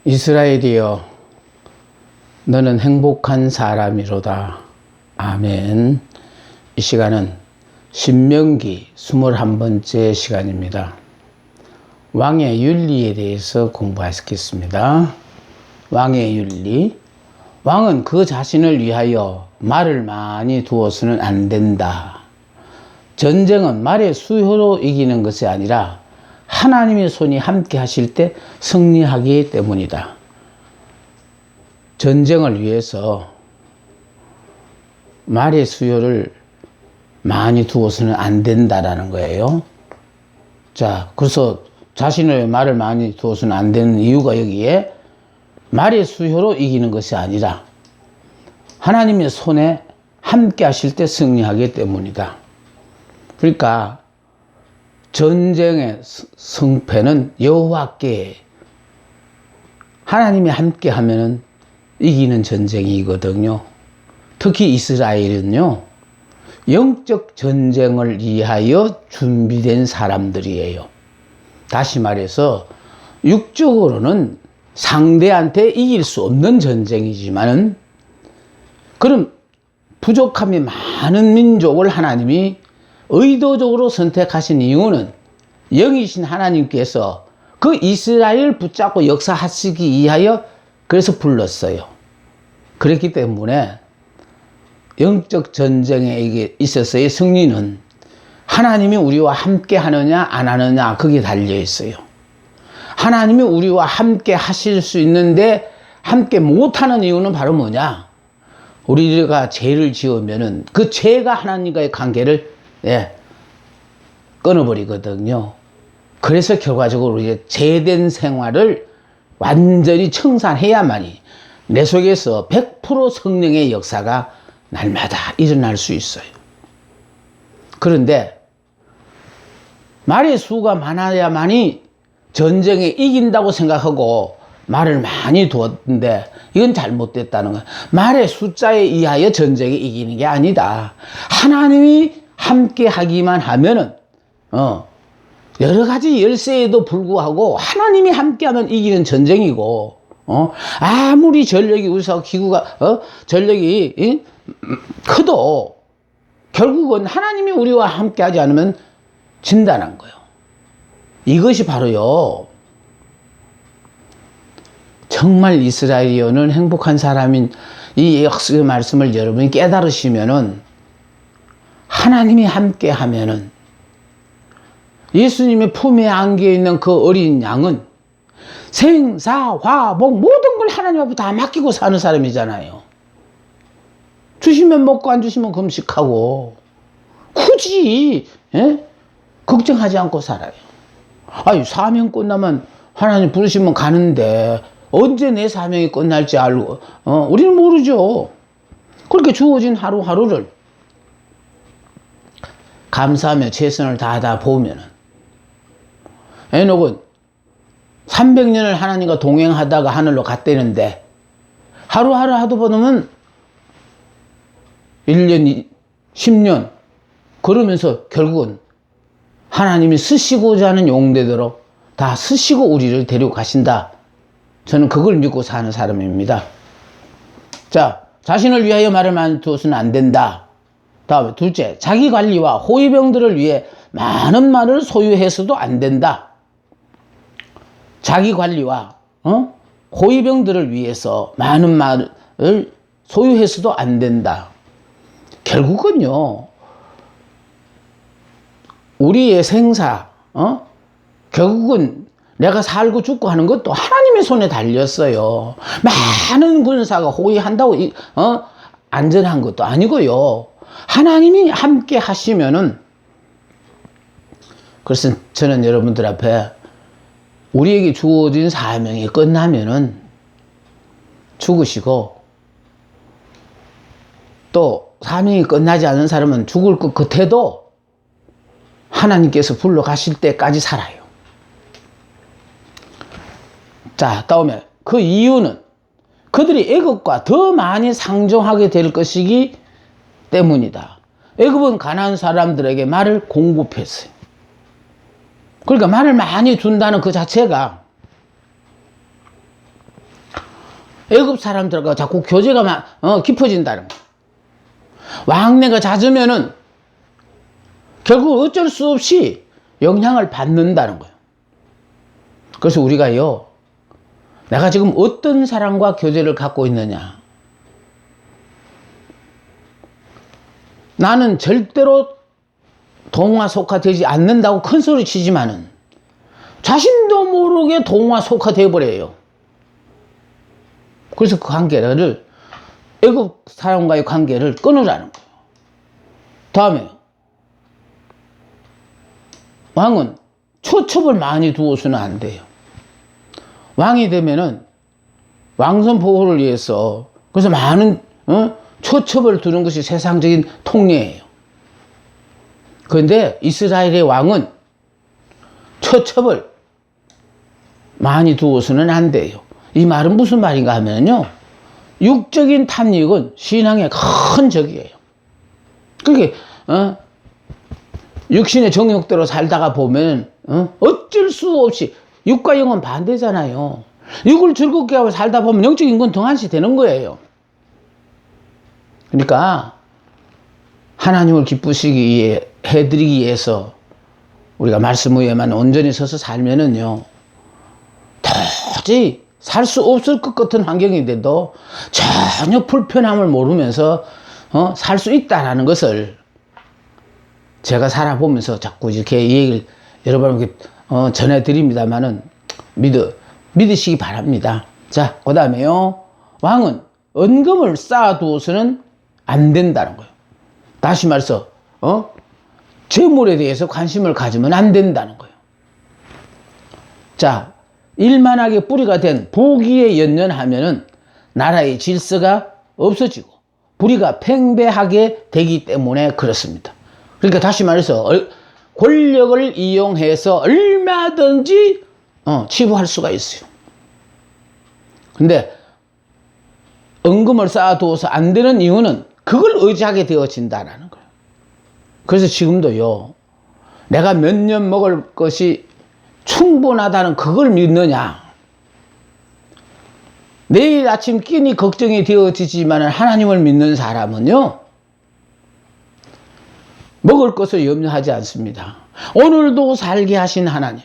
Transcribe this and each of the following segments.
이스라엘이여, 너는 행복한 사람이로다. 아멘. 이 시간은 신명기 21번째 시간입니다. 왕의 윤리에 대해서 공부하겠습니다. 왕의 윤리. 왕은 그 자신을 위하여 말을 많이 두어서는 안 된다. 전쟁은 말의 수효로 이기는 것이 아니라 하나님의 손이 함께 하실 때 승리하기 때문이다. 전쟁을 위해서 말의 수요를 많이 두어서는 안 된다라는 거예요. 자, 그래서 자신의 말을 많이 두어서는 안 되는 이유가 여기에 말의 수요로 이기는 것이 아니라 하나님의 손에 함께 하실 때 승리하기 때문이다. 그러니까 전쟁의 승패는 여호와께, 하나님이 함께 하면은 이기는 전쟁이거든요. 특히 이스라엘은요, 영적 전쟁을 위하여 준비된 사람들이에요. 다시 말해서 육적으로는 상대한테 이길 수 없는 전쟁이지만은, 그럼 부족함이 많은 민족을 하나님이 의도적으로 선택하신 이유는 영이신 하나님께서 그 이스라엘을 붙잡고 역사하시기 위하여 그래서 불렀어요. 그렇기 때문에 영적 전쟁에 있어서의 승리는 하나님이 우리와 함께 하느냐 안 하느냐 거기에 달려 있어요. 하나님이 우리와 함께 하실 수 있는데 함께 못하는 이유는 바로 뭐냐? 우리가 죄를 지으면은 그 죄가 하나님과의 관계를 끊어버리거든요. 그래서 결과적으로 우리가 죄된 생활을 완전히 청산해야만이 내 속에서 100% 성령의 역사가 날마다 일어날 수 있어요. 그런데 말의 수가 많아야만이 전쟁에 이긴다고 생각하고 말을 많이 두었는데 이건 잘못됐다는 거야. 말의 숫자에 의하여 전쟁에 이기는 게 아니다. 하나님이 함께 하기만 하면은 여러 가지 열쇠에도 불구하고 하나님이 함께하면 이기는 전쟁이고, 아무리 전력이 우리서 기구가 전력이 커도 결국은 하나님이 우리와 함께하지 않으면 진다는 거예요. 이것이 바로요, 정말 이스라엘이여는 행복한 사람인 이 역사의 말씀을 여러분이 깨달으시면은, 하나님이 함께 하면은, 예수님의 품에 안겨 있는 그 어린 양은 생사화복 모든 걸 하나님 앞에 다 맡기고 사는 사람이잖아요. 주시면 먹고 안 주시면 금식하고 굳이 걱정하지 않고 살아요. 아니, 사명 끝나면 하나님 부르시면 가는데 언제 내 사명이 끝날지 알고 우리는 모르죠. 그렇게 주어진 하루하루를 감사하며 최선을 다하다 보면은, 에녹은 300년을 하나님과 동행하다가 하늘로 갔다는데 하루하루 하다 보면 1년, 10년 그러면서 결국은 하나님이 쓰시고자 하는 용대대로 다 쓰시고 우리를 데리고 가신다. 저는 그걸 믿고 사는 사람입니다. 자, 자신을 위하여 말을 많이 두어서는 안 된다. 다음에 둘째, 자기 관리와 호위병들을 위해 많은 말을 소유해서도 안 된다. 자기 관리와 호위병들을 위해서 많은 말을 소유해서도 안 된다. 결국은요, 우리의 생사, 결국은 내가 살고 죽고 하는 것도 하나님의 손에 달렸어요. 많은 군사가 호위한다고 안전한 것도 아니고요. 하나님이 함께 하시면은, 그래서 저는 여러분들 앞에 우리에게 주어진 사명이 끝나면은 죽으시고, 또 사명이 끝나지 않은 사람은 죽을 것 같아도 하나님께서 불러가실 때까지 살아요. 자, 다음에 그 이유는 그들이 애굽과 더 많이 상종하게 될 것이기 때문이다. 애굽은 가나안 사람들에게 말을 공급했어요. 그러니까 말을 많이 준다는 그 자체가 애굽 사람들과 자꾸 교제가 깊어진다는 거예요. 왕래가 잦으면은 결국 어쩔 수 없이 영향을 받는다는 거예요. 그래서 우리가요, 내가 지금 어떤 사람과 교제를 갖고 있느냐. 나는 절대로 동화 속화되지 않는다고 큰 소리 치지만은 자신도 모르게 동화 속화되어 버려요. 그래서 그 관계를, 애국 사람과의 관계를 끊으라는 거예요. 다음에 왕은 초첩을 많이 두어서는 안 돼요. 왕이 되면은 왕선 보호를 위해서 그래서 많은 초첩을 두는 것이 세상적인 통례예요. 그런데 이스라엘의 왕은 초첩을 많이 두어서는 안 돼요. 이 말은 무슨 말인가 하면요, 육적인 탐닉은 신앙의 큰 적이에요. 그게 육신의 정욕대로 살다가 보면 어쩔 수 없이, 육과 영은 반대잖아요. 육을 즐겁게 하고 살다 보면 영적인 건 등한시 되는 거예요. 그러니까 하나님을 기쁘시기 위해, 해드리기 위해서 우리가 말씀 위에만 온전히 서서 살면은요, 도저히 살 수 없을 것 같은 환경인데도 전혀 불편함을 모르면서 살 수 있다라는 것을 제가 살아보면서 자꾸 이렇게 이 얘기를 여러분에게 전해드립니다만은 믿으시기 바랍니다. 자, 그 다음에요, 왕은 은금을 쌓아두어서는 안 된다는 거예요. 다시 말해서 재물에 대해서 관심을 가지면 안 된다는 거예요. 자, 일만하게 뿌리가 된 부귀에 연연하면은 나라의 질서가 없어지고 불의가 팽배하게 되기 때문에 그렇습니다. 그러니까 다시 말해서 권력을 이용해서 얼마든지 치부할 수가 있어요. 근데 은금을 쌓아두어서 안 되는 이유는 그걸 의지하게 되어진다는 거예요. 그래서 지금도요, 내가 몇 년 먹을 것이 충분하다는 그걸 믿느냐. 내일 아침 끼니 걱정이 되어지지만 하나님을 믿는 사람은요, 먹을 것을 염려하지 않습니다. 오늘도 살게 하신 하나님,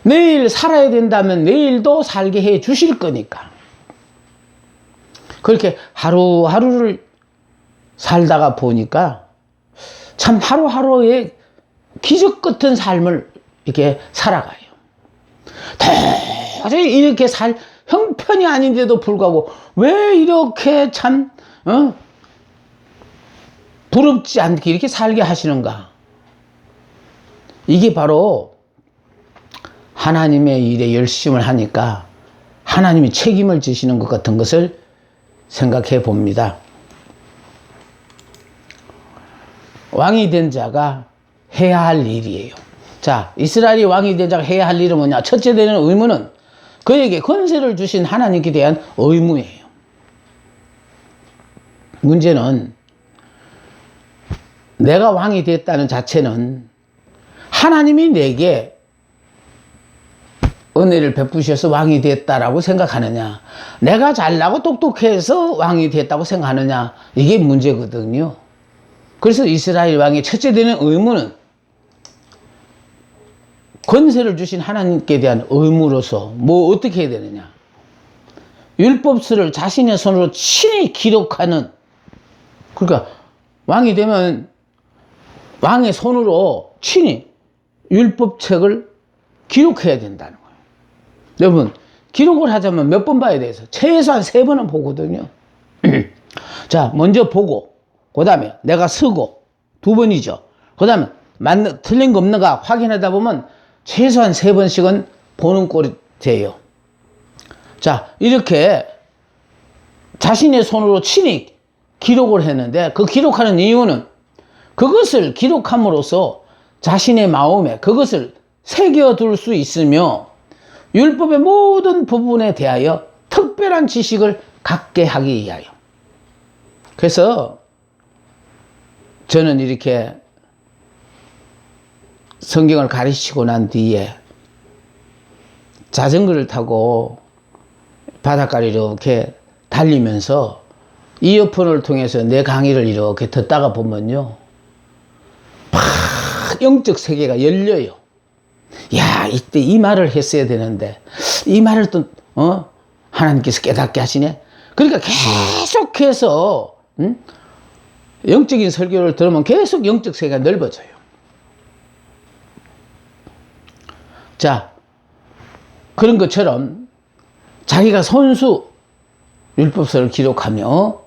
내일 살아야 된다면 내일도 살게 해 주실 거니까. 그렇게 하루하루를 살다가 보니까 참 하루하루의 기적 같은 삶을 이렇게 살아가요. 도저히 이렇게 살 형편이 아닌데도 불구하고 왜 이렇게 참 부럽지 않게 이렇게 살게 하시는가. 이게 바로 하나님의 일에 열심을 하니까 하나님이 책임을 지시는 것 같은 것을 생각해 봅니다. 왕이 된 자가 해야 할 일이에요. 자, 이스라엘이 왕이 된 자가 해야 할 일은 뭐냐? 첫째 되는 의무는 그에게 권세를 주신 하나님께 대한 의무예요. 문제는 내가 왕이 됐다는 자체는 하나님이 내게 은혜를 베푸셔서 왕이 됐다라고 생각하느냐, 내가 잘나고 똑똑해서 왕이 됐다고 생각하느냐, 이게 문제거든요. 그래서 이스라엘 왕의 첫째 되는 의무는 권세를 주신 하나님께 대한 의무로서 뭐 어떻게 해야 되느냐, 율법서를 자신의 손으로 친히 기록하는, 그러니까 왕이 되면 왕의 손으로 친히 율법책을 기록해야 된다는 거예요. 여러분, 기록을 하자면 몇 번 봐야 돼서 최소한 3번은 보거든요. 자, 먼저 보고, 그 다음에 내가 쓰고, 2번이죠. 그 다음에 틀린 거 없는가 확인하다 보면 최소한 3번씩은 보는 꼴이 돼요. 자, 이렇게 자신의 손으로 친히 기록을 했는데, 그 기록하는 이유는 그것을 기록함으로써 자신의 마음에 그것을 새겨둘 수 있으며 율법의 모든 부분에 대하여 특별한 지식을 갖게 하기 위하여. 그래서 저는 이렇게 성경을 가르치고 난 뒤에 자전거를 타고 바닷가를 이렇게 달리면서 이어폰을 통해서 내 강의를 이렇게 듣다가 보면요, 팍 영적 세계가 열려요. 야, 이때 이 말을 했어야 되는데 이 말을 또 하나님께서 깨닫게 하시네. 그러니까 계속해서 영적인 설교를 들으면 계속 영적 세계가 넓어져요. 자, 그런 것처럼 자기가 손수 율법서를 기록하며,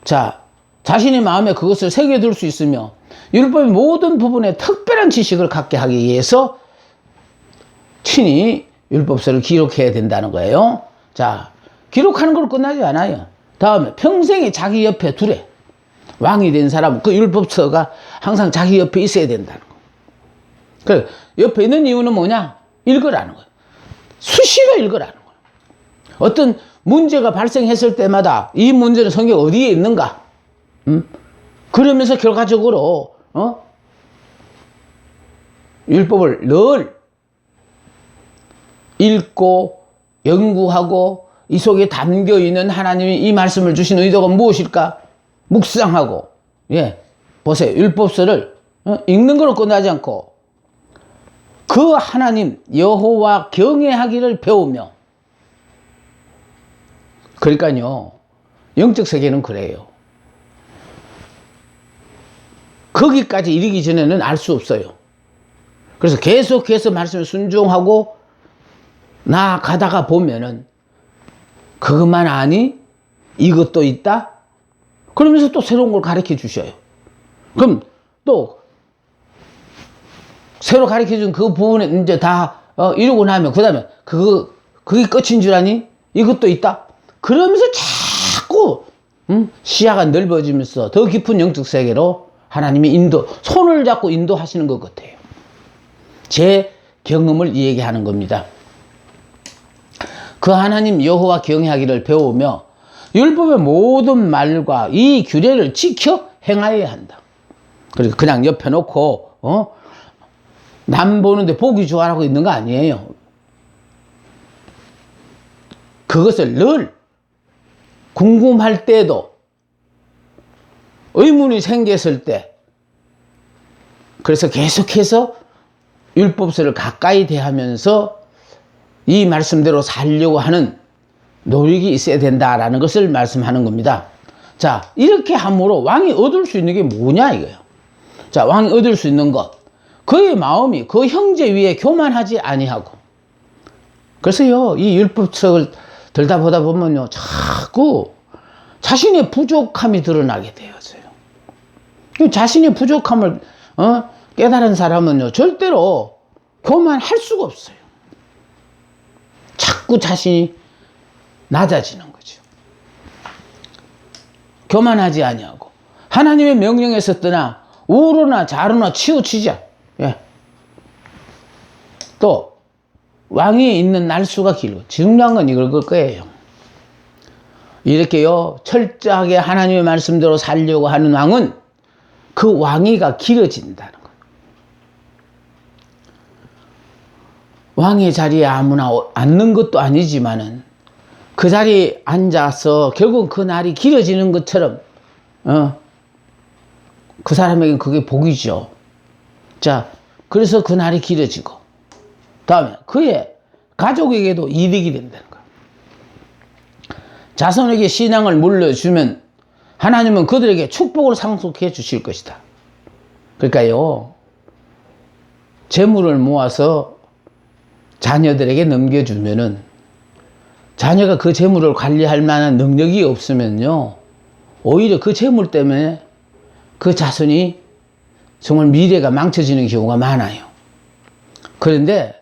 자, 자신의 마음에 그것을 새겨둘 수 있으며 율법의 모든 부분에 특별한 지식을 갖게 하기 위해서 친히 율법서를 기록해야 된다는 거예요. 자, 기록하는 걸로 끝나지 않아요. 다음에 평생에 자기 옆에 두래. 왕이 된 사람은 그 율법서가 항상 자기 옆에 있어야 된다는 거. 그래, 옆에 있는 이유는 뭐냐? 읽으라는 거예요. 수시로 읽으라는 거예요. 어떤 문제가 발생했을 때마다 이 문제는 성경 어디에 있는가? 그러면서 결과적으로 율법을 늘 읽고 연구하고 이 속에 담겨 있는 하나님이 이 말씀을 주신 의도가 무엇일까? 묵상하고, 예, 보세요. 율법서를 읽는 걸로 끝나지 않고 그 하나님 여호와 경외하기를 배우며, 그러니까요, 영적 세계는 그래요. 거기까지 이르기 전에는 알 수 없어요. 그래서 계속해서 말씀을 순종하고 나아가다가 보면은 그것만 아니? 이것도 있다? 그러면서 또 새로운 걸 가르쳐 주셔요. 그럼 또 새로 가르쳐 준 그 부분에 이제 다 이루고 나면 그 다음에 그게 끝인 줄 아니? 이것도 있다? 그러면서 자꾸 시야가 넓어지면서 더 깊은 영적 세계로 하나님이 손을 잡고 인도하시는 것 같아요. 제 경험을 얘기하는 겁니다. 그 하나님 여호와 경외하기를 배우며 율법의 모든 말과 이 규례를 지켜 행하여야 한다. 그러니까 그냥 옆에 놓고 남 보는데 보기 좋아하고 있는 거 아니에요. 그것을 늘 궁금할 때도, 의문이 생겼을 때, 그래서 계속해서 율법서를 가까이 대하면서 이 말씀대로 살려고 하는 노력이 있어야 된다라는 것을 말씀하는 겁니다. 자, 이렇게 함으로 왕이 얻을 수 있는 게 뭐냐 이거예요. 자, 왕이 얻을 수 있는 것, 그의 마음이 그 형제 위에 교만하지 아니하고. 그래서요, 이 율법책을 들다 보다 보면요, 자꾸 자신의 부족함이 드러나게 되어져요. 자신의 부족함을 깨달은 사람은요, 절대로 교만할 수가 없어요. 자꾸 자신이 낮아지는 거죠. 교만하지 아니하고 하나님의 명령에서 떠나 우로나 좌로나 치우치자. 예. 또 왕이 있는 날수가 길고, 중요한 건 이걸 거예요. 이렇게요, 철저하게 하나님의 말씀대로 살려고 하는 왕은 그 왕위가 길어진다는 거예요. 왕의 자리에 아무나 앉는 것도 아니지만은 그 자리에 앉아서 결국 그 날이 길어지는 것처럼 그 사람에게는 그게 복이죠. 자, 그래서 그 날이 길어지고, 다음에 그의 가족에게도 이득이 된다는 거예요. 자손에게 신앙을 물려주면 하나님은 그들에게 축복을 상속해 주실 것이다. 그러니까요, 재물을 모아서 자녀들에게 넘겨주면은 자녀가 그 재물을 관리할 만한 능력이 없으면요, 오히려 그 재물 때문에 그 자손이 정말 미래가 망쳐지는 경우가 많아요. 그런데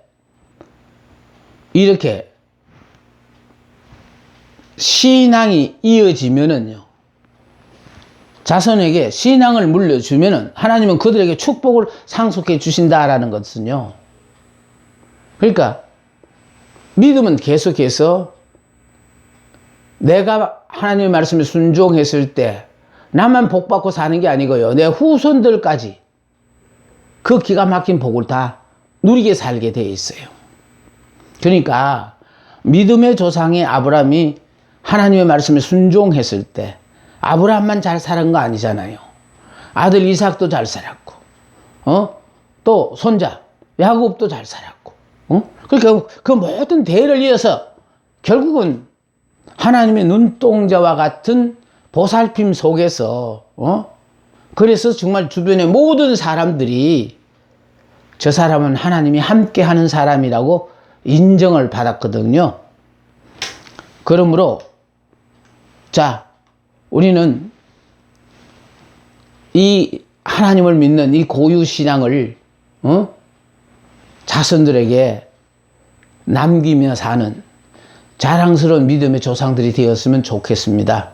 이렇게 신앙이 이어지면은요, 자손에게 신앙을 물려주면은 하나님은 그들에게 축복을 상속해 주신다라는 것은요, 그러니까 믿음은 계속해서 내가 하나님의 말씀에 순종했을 때 나만 복받고 사는 게 아니고요, 내 후손들까지 그 기가 막힌 복을 다 누리게 살게 돼 있어요. 그러니까 믿음의 조상의 아브라함이 하나님의 말씀에 순종했을 때 아브라함만 잘 살은 거 아니잖아요. 아들 이삭도 잘 살았고, 또 손자 야곱도 잘 살았고, 그러니까 그 모든 대를 이어서 결국은 하나님의 눈동자와 같은 보살핌 속에서, 그래서 정말 주변의 모든 사람들이 저 사람은 하나님이 함께 하는 사람이라고 인정을 받았거든요. 그러므로, 자, 우리는 이 하나님을 믿는 이 고유신앙을, 자손들에게 남기며 사는 자랑스러운 믿음의 조상들이 되었으면 좋겠습니다.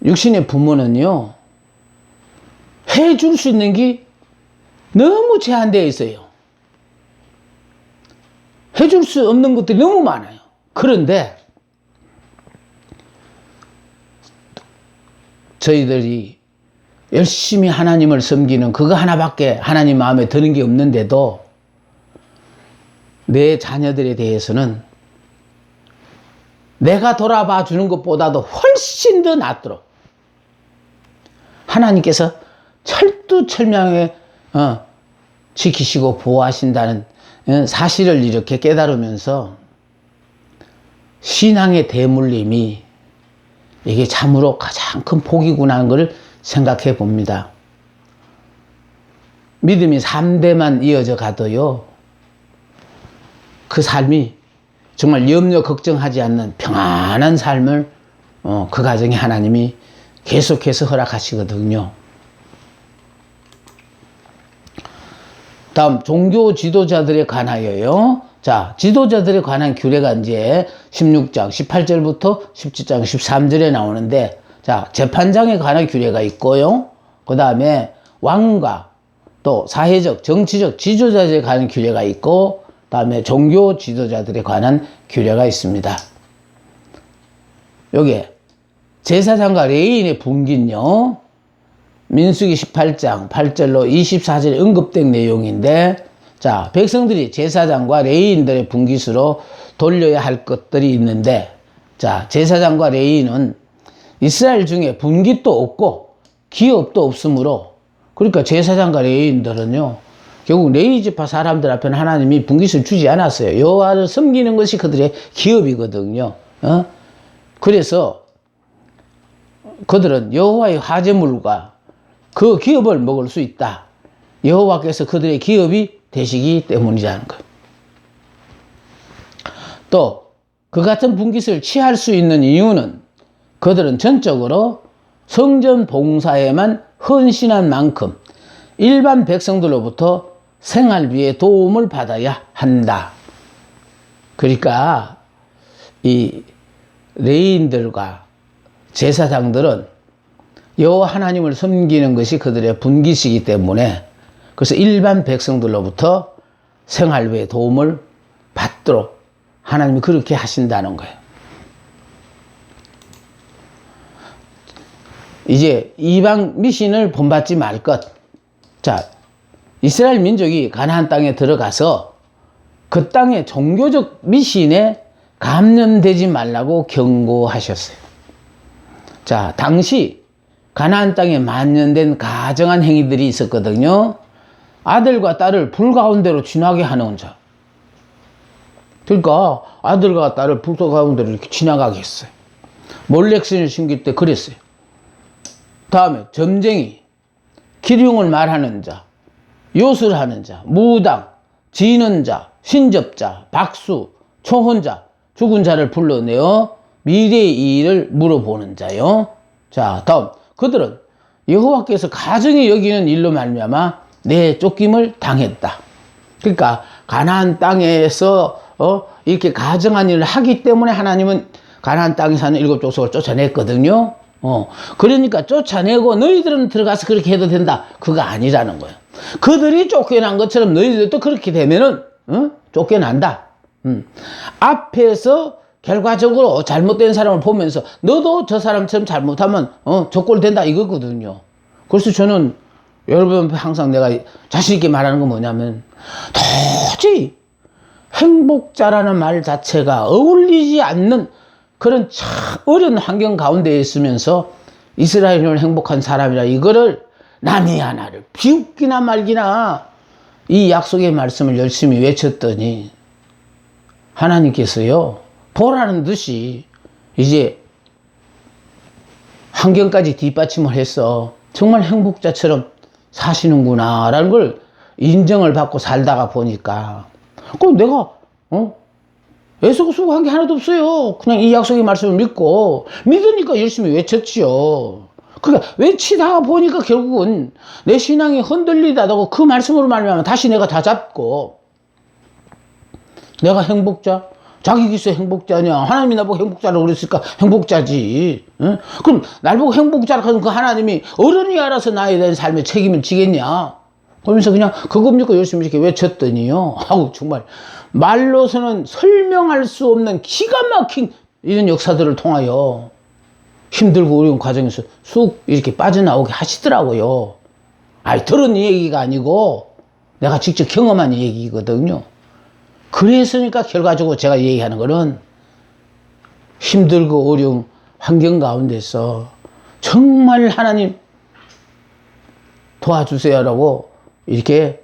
육신의 부모는요, 해줄 수 있는 게 너무 제한되어 있어요. 해줄 수 없는 것들이 너무 많아요. 그런데 저희들이 열심히 하나님을 섬기는 그거 하나밖에 하나님 마음에 드는 게 없는데도 내 자녀들에 대해서는 내가 돌아봐 주는 것보다도 훨씬 더 낫도록 하나님께서 철두철미하게 지키시고 보호하신다는 사실을 이렇게 깨달으면서 신앙의 대물림이 이게 참으로 가장 큰 복이구나 하는 것을 생각해 봅니다. 믿음이 3대만 이어져 가도요, 그 삶이 정말 염려 걱정하지 않는 평안한 삶을 그 가정에 하나님이 계속해서 허락하시거든요. 다음 종교 지도자들에 관하여요. 자, 지도자들에 관한 규례가 이제 16장 18절부터 17장 13절에 나오는데, 자, 재판장에 관한 규례가 있고요. 그 다음에 왕과 또 사회적, 정치적 지도자들에 관한 규례가 있고, 그 다음에 종교 지도자들에 관한 규례가 있습니다. 요게 제사장과 레위인의 분기는요, 민수기 18장 8절로 24절에 언급된 내용인데, 자, 백성들이 제사장과 레위인들의 분깃으로 돌려야 할 것들이 있는데, 자, 제사장과 레위인은 이스라엘 중에 분깃도 없고 기업도 없으므로, 그러니까 제사장과 레위인들은요, 결국 레위 지파 사람들 앞에는 하나님이 분깃을 주지 않았어요. 여호와를 섬기는 것이 그들의 기업이거든요. 그래서 그들은 여호와의 화제물과 그 기업을 먹을 수 있다. 여호와께서 그들의 기업이 되시기 때문이라는 거예요. 또 그 같은 분깃을 취할 수 있는 이유는 그들은 전적으로 성전 봉사에만 헌신한 만큼 일반 백성들로부터 생활비의 도움을 받아야 한다. 그러니까 이 레위인들과 제사장들은 여호와 하나님을 섬기는 것이 그들의 분깃이기 때문에, 그래서 일반 백성들로부터 생활비의 도움을 받도록 하나님이 그렇게 하신다는 거예요. 이제 이방 미신을 본받지 말 것. 자, 이스라엘 민족이 가나안 땅에 들어가서 그 땅의 종교적 미신에 감염되지 말라고 경고하셨어요. 자, 당시 가나안 땅에 만연된 가증한 행위들이 있었거든요. 아들과 딸을 불 가운데로 지나게 하는 자. 그러니까 아들과 딸을 불 가운데로 이렇게 지나가게 했어요. 몰렉신을 심길 때 그랬어요. 다음에 점쟁이, 기륭을 말하는 자, 요술하는 자, 무당, 지는 자, 신접자, 박수, 초혼자, 죽은 자를 불러내어 미래의 일을 물어보는 자요. 자, 다음 그들은 여호와께서 가증히 여기는 일로 말미암아 내쫓김을 당했다. 그러니까 가나안 땅에서 이렇게 가증한 일을 하기 때문에 하나님은 가나안 땅에 사는 일곱 족속을 쫓아냈거든요. 그러니까 쫓아내고 너희들은 들어가서 그렇게 해도 된다. 그거 아니라는 거예요. 그들이 쫓겨난 것처럼 너희들도 그렇게 되면은 쫓겨난다. 앞에서 결과적으로 잘못된 사람을 보면서 너도 저 사람처럼 잘못하면 적골된다 이거거든요. 그래서 저는 여러분 항상 내가 자신 있게 말하는 건 뭐냐면, 도저히 행복자라는 말 자체가 어울리지 않는 그런 참 어려운 환경 가운데 있으면서 이스라엘은 행복한 사람이라 이거를 남이 하나를 비웃기나 말기나 이 약속의 말씀을 열심히 외쳤더니 하나님께서요 보라는 듯이 이제 환경까지 뒷받침을 해서 정말 행복자처럼 사시는구나 라는 걸 인정을 받고 살다가 보니까 그럼 내가 애쓰고 수고한 게 하나도 없어요. 그냥 이 약속의 말씀을 믿으니까 열심히 외쳤지요. 그러니까 외치다가 보니까 결국은 내 신앙이 흔들리다고 그 말씀으로 말미암아 다시 내가 다 잡고 내가 행복자? 자기 기세 행복자냐? 하나님이 나보고 행복자라고 그랬으니까 행복자지. 응? 그럼 날 보고 행복자라고 하면 그 하나님이 어른이 알아서 나에 대한 삶의 책임을 지겠냐? 그러면서 그냥 그거 믿고 열심히 이렇게 외쳤더니요. 아우 정말 말로서는 설명할 수 없는 기가 막힌 이런 역사들을 통하여 힘들고 어려운 과정에서 쑥 이렇게 빠져나오게 하시더라고요. 아니 들은 얘기가 아니고 내가 직접 경험한 얘기거든요. 그랬으니까 결과적으로 제가 얘기하는 거는 힘들고 어려운 환경 가운데서 정말 하나님 도와주세요라고 이렇게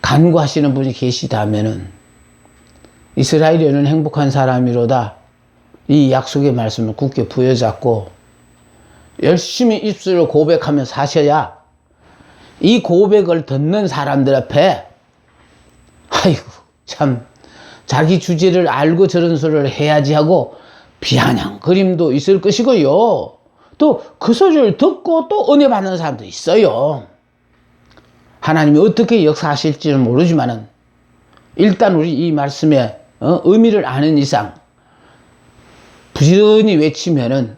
간구하시는 분이 계시다면은 이스라엘에는 행복한 사람이로다. 이 약속의 말씀을 굳게 부여잡고 열심히 입술로 고백하며 사셔야 이 고백을 듣는 사람들 앞에 아이고 참 자기 주제를 알고 저런 소리를 해야지 하고 비아냥거림도 있을 것이고요. 또 그 소리를 듣고 또 은혜 받는 사람도 있어요. 하나님이 어떻게 역사하실지는 모르지만은 일단 우리 이 말씀의 의미를 아는 이상 부지런히 외치면은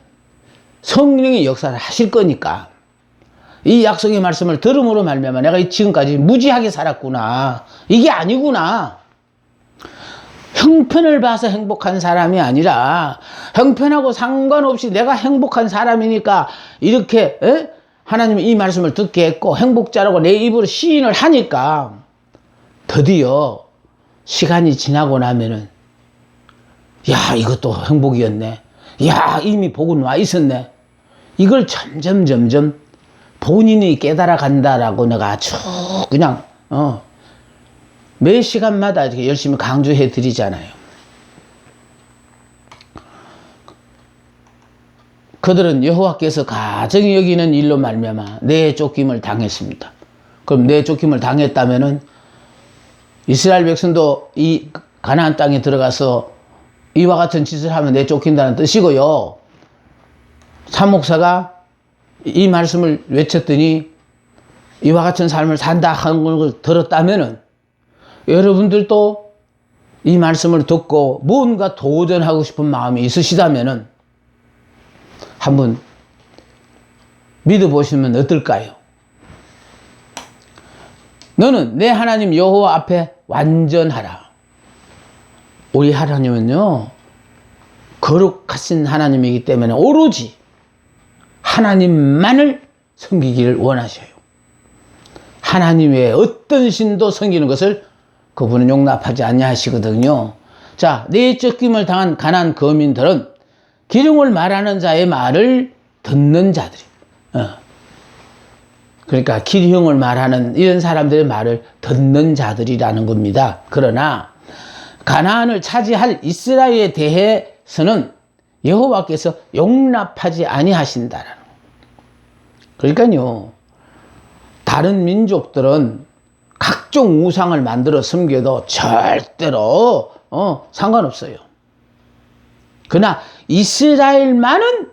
성령의 역사를 하실 거니까 이 약속의 말씀을 들음으로 말미암아 내가 지금까지 무지하게 살았구나. 이게 아니구나. 형편을 봐서 행복한 사람이 아니라 형편하고 상관없이 내가 행복한 사람이니까 이렇게 하나님이 이 말씀을 듣게 했고 행복자라고 내 입으로 시인을 하니까 드디어 시간이 지나고 나면은 야 이것도 행복이었네. 야 이미 복은 와 있었네. 이걸 점점 본인이 깨달아 간다라고 내가 아주 그냥 매 시간마다 이렇게 열심히 강조해 드리잖아요. 그들은 여호와께서 가증히 여기는 일로 말미암아 내쫓김을 당했습니다. 그럼 내쫓김을 당했다면은 이스라엘 백성도 이 가나안 땅에 들어가서 이와 같은 짓을 하면 내쫓긴다는 뜻이고요. 사목사가 이 말씀을 외쳤더니 이와 같은 삶을 산다 하는 걸 들었다면은 여러분들도 이 말씀을 듣고 뭔가 도전하고 싶은 마음이 있으시다면은 한번 믿어보시면 어떨까요? 너는 내 하나님 여호와 앞에 완전하라. 우리 하나님은요 거룩하신 하나님이기 때문에 오로지 하나님만을 섬기기를 원하셔요. 하나님 외에 어떤 신도 섬기는 것을 그분은 용납하지 아니하시거든요. 자, 내쫓김을 당한 가나안 거민들은 기름을 말하는 자의 말을 듣는 자들이. 그러니까 기름을 말하는 이런 사람들의 말을 듣는 자들이라는 겁니다. 그러나 가나안을 차지할 이스라엘에 대해서는 여호와께서 용납하지 아니하신다라는 거. 그러니까요. 다른 민족들은 각종 우상을 만들어 섬겨도 절대로 상관없어요. 그러나 이스라엘만은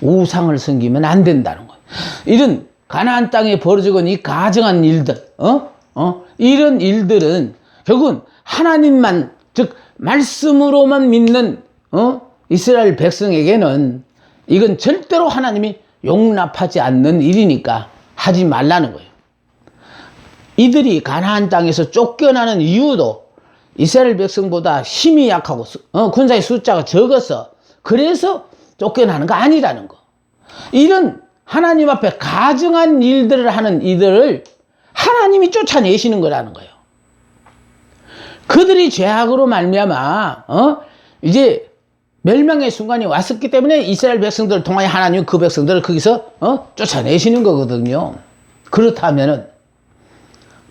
우상을 섬기면 안 된다는 거예요. 이런 가나안 땅에 벌어지고 이 가증한 일들, 이런 일들은 결국은 하나님만, 즉 말씀으로만 믿는 이스라엘 백성에게는 이건 절대로 하나님이 용납하지 않는 일이니까 하지 말라는 거예요. 이들이 가나안 땅에서 쫓겨나는 이유도 이스라엘 백성보다 힘이 약하고 군사의 숫자가 적어서 그래서 쫓겨나는 거 아니라는 거. 이런 하나님 앞에 가증한 일들을 하는 이들을 하나님이 쫓아내시는 거라는 거예요. 그들이 죄악으로 말미암아 이제 멸망의 순간이 왔었기 때문에 이스라엘 백성들을 통하여 하나님은 그 백성들을 거기서 쫓아내시는 거거든요. 그렇다면은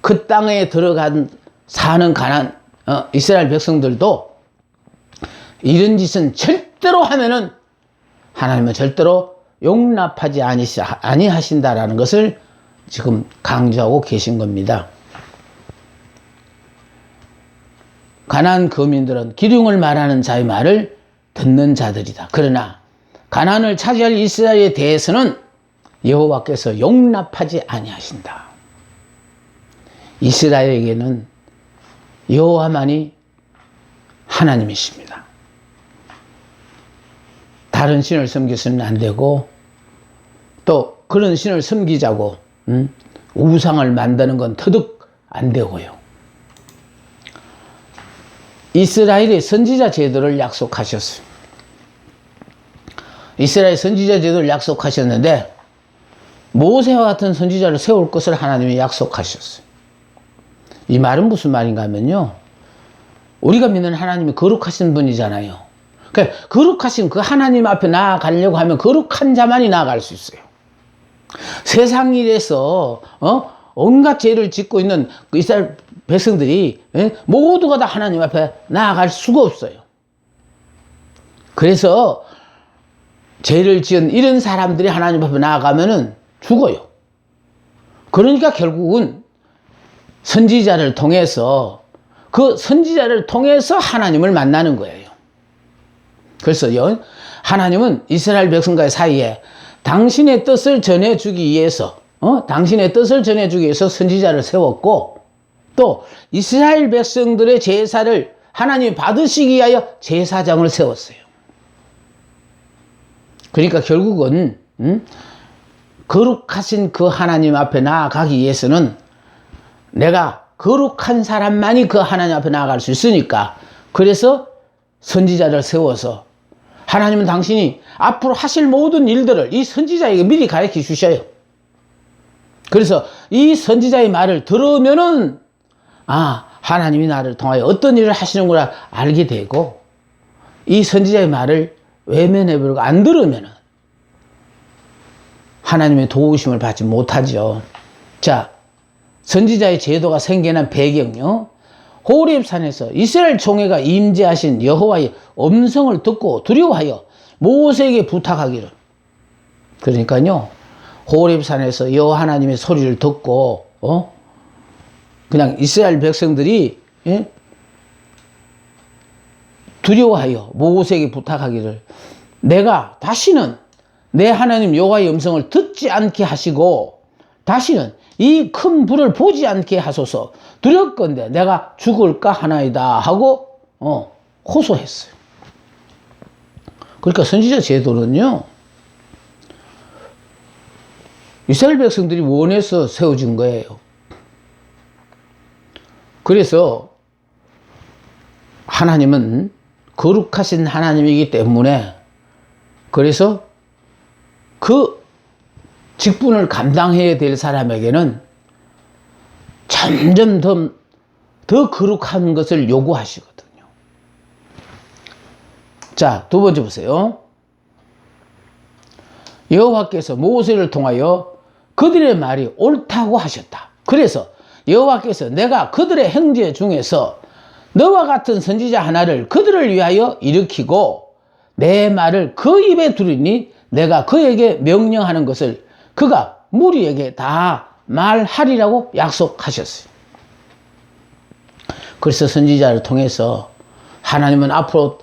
그 땅에 들어간 사는 가난 이스라엘 백성들도 이런 짓은 절대로 하면은 하나님은 절대로 용납하지 아니하신다라는 것을 지금 강조하고 계신 겁니다. 가나안 거민들은 기륭을 말하는 자의 말을 듣는 자들이다. 그러나 가나안을 차지할 이스라엘에 대해서는 여호와께서 용납하지 아니하신다. 이스라엘에게는 여호와만이 하나님이십니다. 다른 신을 섬겨서는 안 되고 또 그런 신을 섬기자고 우상을 만드는 건 터득 안 되고요. 이스라엘의 선지자 제도를 약속하셨어요. 이스라엘 선지자 제도를 약속하셨는데 모세와 같은 선지자를 세울 것을 하나님이 약속하셨어요. 이 말은 무슨 말인가 하면요, 우리가 믿는 하나님이 거룩하신 분이잖아요. 그러니까 거룩하신 그 하나님 앞에 나아가려고 하면 거룩한 자만이 나아갈 수 있어요. 세상 일에서 온갖 죄를 짓고 있는 그 이스라엘 백성들이 모두가 다 하나님 앞에 나아갈 수가 없어요. 그래서 죄를 지은 이런 사람들이 하나님 앞에 나아가면은 죽어요. 그러니까 결국은 선지자를 통해서 그 선지자를 통해서 하나님을 만나는 거예요. 그래서 하나님은 이스라엘 백성과의 사이에 당신의 뜻을 전해주기 위해서 당신의 뜻을 전해주기 위해서 선지자를 세웠고 또 이스라엘 백성들의 제사를 하나님이 받으시기 위하여 제사장을 세웠어요. 그러니까 결국은 거룩하신 그 하나님 앞에 나아가기 위해서는 내가 거룩한 사람만이 그 하나님 앞에 나아갈 수 있으니까 그래서 선지자를 세워서 하나님은 당신이 앞으로 하실 모든 일들을 이 선지자에게 미리 가르쳐 주셔요. 그래서 이 선지자의 말을 들으면은 하나님이 나를 통하여 어떤 일을 하시는구나 알게 되고 이 선지자의 말을 외면해버리고 안 들으면은 하나님의 도우심을 받지 못하죠. 자, 선지자의 제도가 생겨난 배경요. 호렙산에서 이스라엘 총회가 임재하신 여호와의 음성을 듣고 두려워하여 모세에게 부탁하기를. 그러니까요, 호렙산에서 여호와 하나님의 소리를 듣고 그냥 이스라엘 백성들이 두려워하여 모세에게 부탁하기를 내가 다시는 내 하나님 여호와의 음성을 듣지 않게 하시고 다시는 이 큰 불을 보지 않게 하소서. 두렵건대 내가 죽을까 하나이다 하고 호소했어요. 그러니까 선지자 제도는요, 이스라엘 백성들이 원해서 세워진 거예요. 그래서 하나님은 거룩하신 하나님이기 때문에 그래서 그 직분을 감당해야 될 사람에게는 점점 더 거룩한 것을 요구하시거든요. 자, 두 번째 보세요. 여호와께서 모세를 통하여 그들의 말이 옳다고 하셨다. 그래서 여호와께서 내가 그들의 형제 중에서 너와 같은 선지자 하나를 그들을 위하여 일으키고 내 말을 그 입에 두리니 내가 그에게 명령하는 것을 그가 무리에게 다 말하리라고 약속하셨어요. 그래서 선지자를 통해서 하나님은 앞으로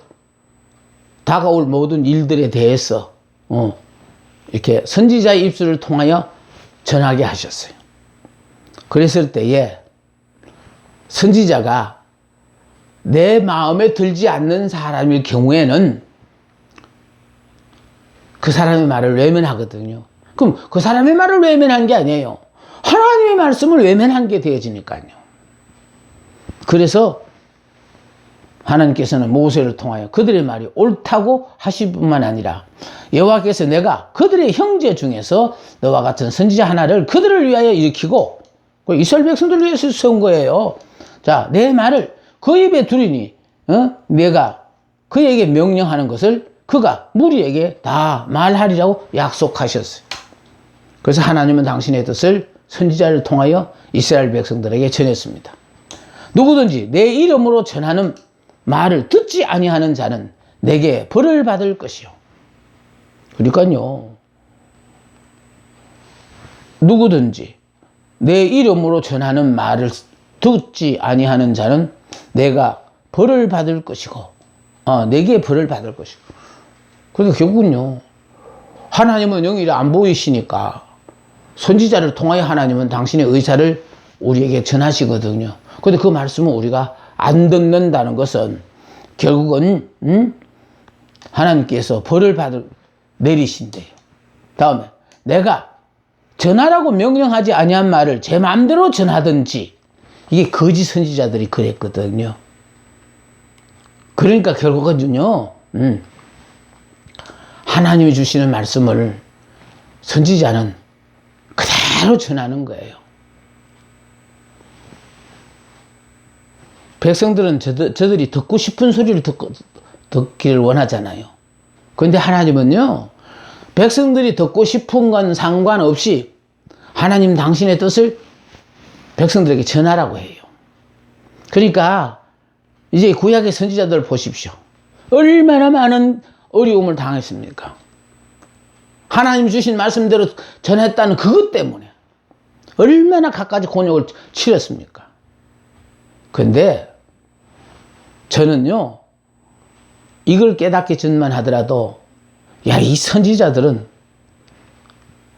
다가올 모든 일들에 대해서 이렇게 선지자의 입술을 통하여 전하게 하셨어요. 그랬을 때에 선지자가 내 마음에 들지 않는 사람일 경우에는 그 사람의 말을 외면하거든요. 그럼 그 사람의 말을 외면한 게 아니에요. 하나님의 말씀을 외면한 게 되어지니까요. 그래서 하나님께서는 모세를 통하여 그들의 말이 옳다고 하실 뿐만 아니라 여호와께서 내가 그들의 형제 중에서 너와 같은 선지자 하나를 그들을 위하여 일으키고 이스라엘 백성들을 위해서 세운 거예요. 자, 내 말을 그 입에 두리니 내가 그에게 명령하는 것을 그가 무리에게 다 말하리라고 약속하셨어요. 그래서 하나님은 당신의 뜻을 선지자를 통하여 이스라엘 백성들에게 전했습니다. 누구든지 내 이름으로 전하는 말을 듣지 아니하는 자는 내게 벌을 받을 것이요. 그러니까요, 누구든지 내 이름으로 전하는 말을 듣지 아니하는 자는 내가 벌을 받을 것이고, 내게 벌을 받을 것이고. 그러니까 결국은요, 하나님은 영이 안 보이시니까 선지자를 통하여 하나님은 당신의 의사를 우리에게 전하시거든요. 그런데 그 말씀을 우리가 안 듣는다는 것은 결국은 하나님께서 벌을 내리신대요. 다음에 내가 전하라고 명령하지 아니한 말을 제 마음대로 전하든지, 이게 거짓 선지자들이 그랬거든요. 그러니까 결국은요, 하나님이 주시는 말씀을 선지자는 그대로 전하는 거예요. 백성들은 저들이 듣고 싶은 소리를 듣기를 원하잖아요. 그런데 하나님은요, 백성들이 듣고 싶은 건 상관없이 하나님 당신의 뜻을 백성들에게 전하라고 해요. 그러니까 이제 구약의 선지자들 보십시오. 얼마나 많은 어려움을 당했습니까? 하나님 주신 말씀대로 전했다는 그것 때문에 얼마나 갖가지 곤욕을 치렀습니까? 그런데 저는요, 이걸 깨닫기 전만 하더라도 이 선지자들은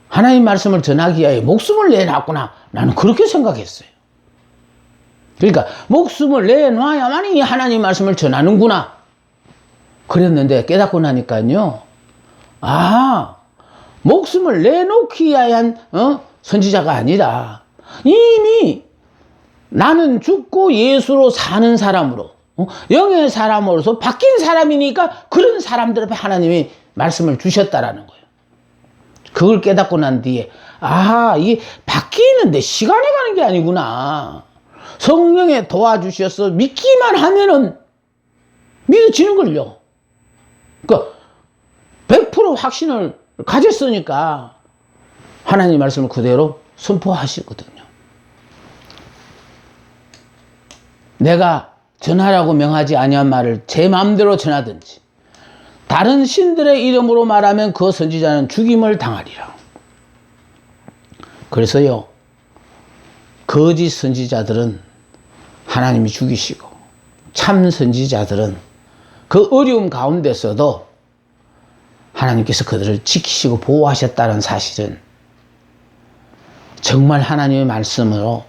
하나님 말씀을 전하기 위해 목숨을 내놨구나, 나는 그렇게 생각했어요. 그러니까 목숨을 내놔야만이 하나님 말씀을 전하는구나 그랬는데, 깨닫고 나니까요, 목숨을 내놓기 위한 선지자가 아니라 이미 나는 죽고 예수로 사는 사람으로, 영의 사람으로서 바뀐 사람이니까 그런 사람들 앞에 하나님이 말씀을 주셨다라는 거예요. 그걸 깨닫고 난 뒤에 이게 바뀌는데 시간이 가는 게 아니구나. 성령에 도와주셔서 믿기만 하면은 믿어지는걸요. 그러니까 100% 확신을 가졌으니까 하나님 말씀을 그대로 선포하시거든요. 내가 전하라고 명하지 아니한 말을 제 마음대로 전하든지 다른 신들의 이름으로 말하면 그 선지자는 죽임을 당하리라. 그래서요, 거짓 선지자들은 하나님이 죽이시고 참 선지자들은 그 어려움 가운데서도 하나님께서 그들을 지키시고 보호하셨다는 사실은 정말 하나님의 말씀으로